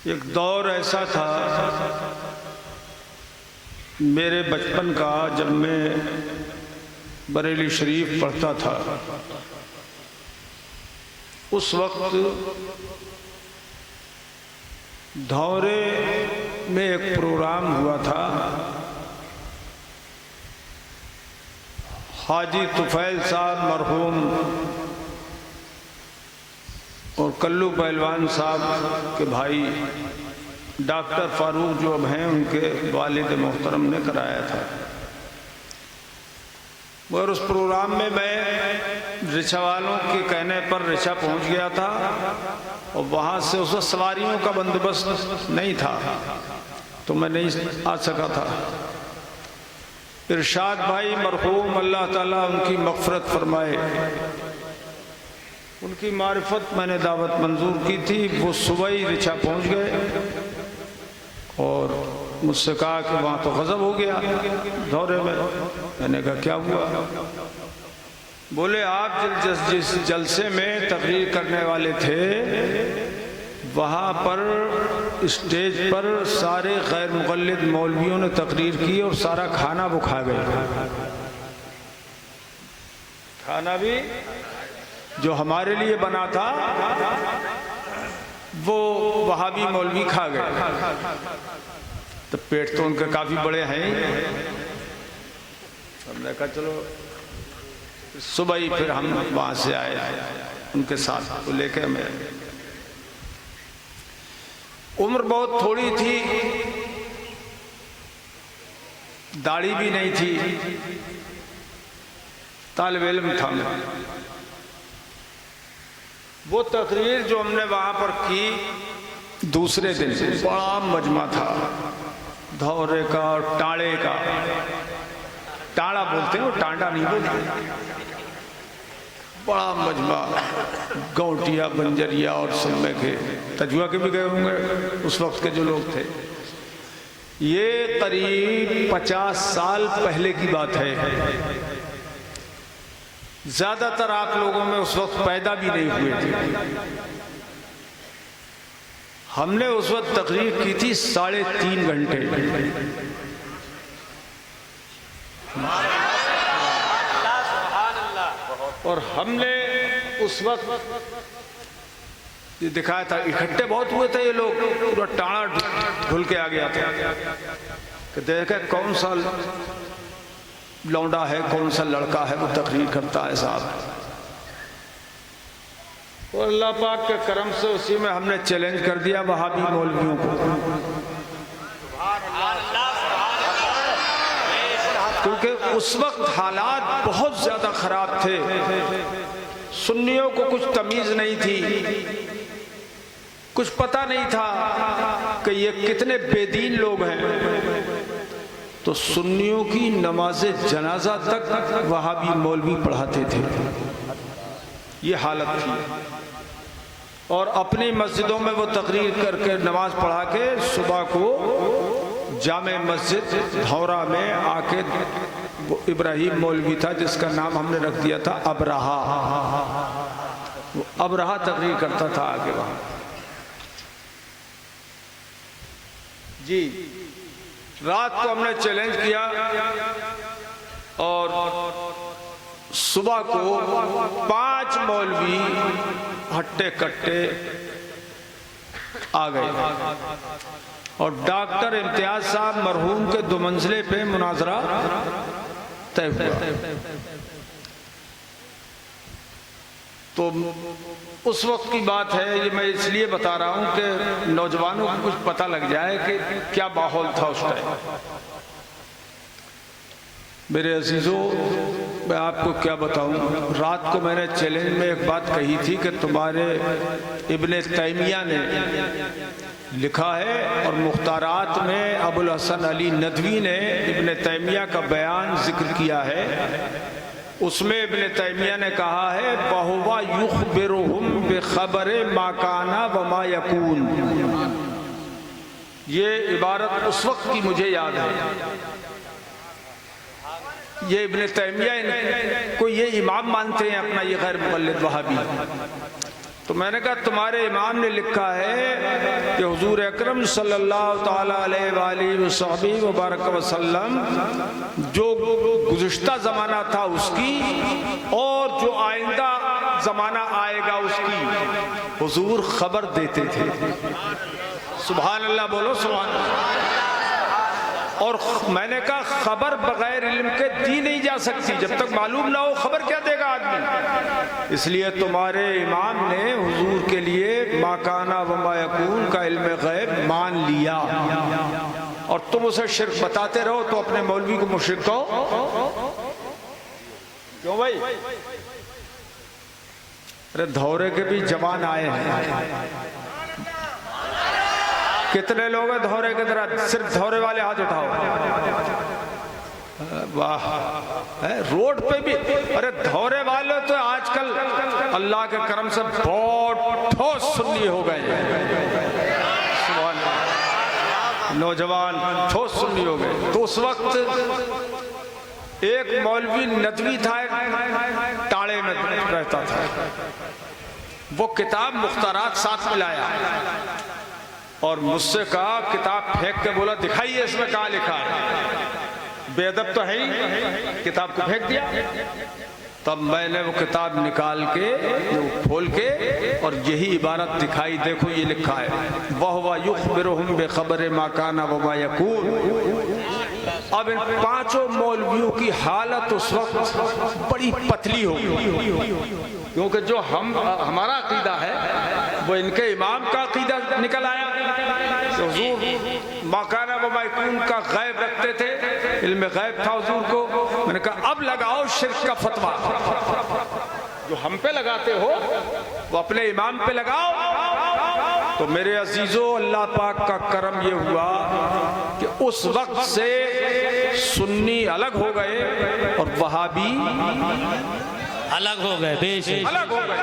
एक दौर ऐसा था मेरे बचपन का, जब मैं बरेली शरीफ पढ़ता था। उस वक्त धौरे में एक प्रोग्राम हुआ था। हाजी तुफैल साहब मरहूम और कल्लू पहलवान साहब के भाई डॉक्टर फारूक जो अब हैं, उनके वालिद मोहतरम ने कराया था। मगर उस प्रोग्राम में मैं रिक्शा वालों के कहने पर रिक्शा पहुंच गया था और वहां से उस वक्त सवारियों का बंदोबस्त नहीं था, तो मैं नहीं आ सका था। इरशाद भाई मरहूम, अल्लाह ताला उनकी मग़फ़िरत फरमाए, उनकी मारिफत मैंने दावत मंजूर की थी। वो सुबह ही रिक्शा पहुंच गए और मुझसे कहा कि वहाँ तो गज़ब हो गया दौरे में। मैंने कहा क्या हुआ? बोले आप जिस जलसे में तकरीर करने वाले थे, वहाँ पर स्टेज पर सारे गैर मुक़ल्लिद मौलवियों ने तकरीर की और सारा खाना वो खा गए। खाना भी जो हमारे लिए बना था वो वहाबी मौलवी खा गए। तो पेट तो उनके काफ़ी बड़े हैं। हमने कहा चलो सुबह ही फिर हम वहाँ से आए उनके साथ, तो लेके मैं, उम्र बहुत थोड़ी थी, दाढ़ी भी नहीं थी, तालिब इल्म था मैं। वो तकरीर जो हमने वहाँ पर की, दूसरे दिन बड़ा मजमा था धौरे का और टाड़े का। टाड़ा बोलते हैं, वो टांडा नहीं बोलते। बड़ा मजमा, गौटिया बंजरिया और सब में के, तजुआ के भी गए होंगे उस वक्त के जो लोग थे। ये करीब 50 साल पहले की बात है। ज्यादातर आप लोगों में उस वक्त पैदा भी नहीं हुए थे। हमने उस वक्त तकरीर की थी 3.5 घंटे। और हमने उस वक्त ये दिखाया था, इकट्ठे बहुत हुए थे ये लोग, पूरा टाड़ा ढुल के आ गया था कि देखे कौन सा लौंडा है, कौन सा लड़का है वो तकरीर करता है साहब। और अल्लाह पाक के करम से उसी में हमने चैलेंज कर दिया वहाबी मौलवियों को, क्योंकि उस वक्त हालात बहुत ज्यादा खराब थे। सुन्नियों को कुछ तमीज नहीं थी, कुछ पता नहीं था कि ये कितने बेदीन लोग हैं। तो सुन्नियों की नमाज़े जनाजा तक वहाबी मौलवी पढ़ाते थे, ये हालत थी। और अपनी मस्जिदों में वो तकरीर करके नमाज पढ़ा के सुबह को जामे मस्जिद धौरा में आके, इब्राहिम मौलवी था जिसका नाम हमने रख दिया था अबरहा, वो अबरहा तकरीर करता था आगे वहाँ। जी रात को हमने चैलेंज किया और सुबह को 5 मौलवी हट्टे कट्टे आ गए और डॉक्टर इम्तियाज साहब मरहूम के 2 मंजिले पे मुनाजरा तय हुआ। तो उस वक्त की बात है, ये मैं इसलिए बता रहा हूँ कि नौजवानों को कुछ पता लग जाए कि क्या माहौल था उस टाइम। मेरे अजीजों, मैं आपको क्या बताऊं, रात को मैंने चैलेंज में एक बात कही थी कि तुम्हारे इब्ने तैमिया ने लिखा है और मुख्तारात में अबुल हसन अली नदवी ने इब्ने तैमिया का बयान जिक्र किया है। उसमें इब्ने तैमिया ने कहा है बहुवा युखबिरुहुम बिखबरे मा काना व मा यकून। ये इबारत उस वक्त की मुझे याद है। ये इब्ने तैमिया को ये इमाम मानते हैं अपना, ये गैर मुक़ल्लिद वहाबी। तो मैंने कहा तुम्हारे इमाम ने लिखा है कि हुजूर अकरम सल्लल्लाहु ताला अलैहि वसल्लम वसल्लम जो गुज़िश्ता ज़माना था उसकी और जो आइंदा ज़माना आएगा उसकी हुजूर खबर देते थे। सुभान अल्लाह बोलो, सुभान अल्लाह। और मैंने कहा खबर बगैर इल्म के दी नहीं जा सकती, जब तक मालूम ना हो खबर क्या देगा आदमी। इसलिए तुम्हारे इमाम ने हुजूर के लिए माकाना व मायकून का इल्म गैब मान लिया और तुम उसे शिर्क बताते रहो तो अपने मौलवी को मुशरिक कहो। क्यों भाई? अरे धौरे के भी जवान आए हैं। कितने लोग हैं धौरे की तरह? सिर्फ धौरे वाले हाथ उठाओ। वाह, रोड पे भी। अरे धौरे वाले तो आजकल अल्लाह के करम से बहुत ठोस सुन्नी हो गए। नौजवान ठोस सुन्नी हो गए। तो उस वक्त एक मौलवी नदवी था, टाड़े में रहता था। वो किताब मुख्तारात साथ में लाया और मुझसे कहा, किताब फेंक के बोला दिखाइए इसमें कहाँ लिखा है। बेअदब तो है ही, किताब को फेंक दिया। तब मैंने वो किताब निकाल के खोल के और यही इबारत दिखाई, देखो ये लिखा है, वह युखबिरुहुम बेखबर मा काना व मा यकून। अब इन पांचों मौलवियों की हालत उस वक्त बड़ी पतली हो गई, क्योंकि जो हमारा अकीदा है वो इनके इमाम का अकीदा निकल आया। तो हुजूर माकाना व मायकून का गैब रखते थे, इल्म गैब था हुजूर को। मैंने कहा अब लगाओ शिर्क का फतवा, जो हम पे लगाते हो वो अपने इमाम पे लगाओ। तो मेरे अजीजों, अल्लाह पाक का करम ये हुआ कि उस वक्त से सुन्नी अलग हो गए और वहाबी अलग हो गए, बेशक अलग हो गए।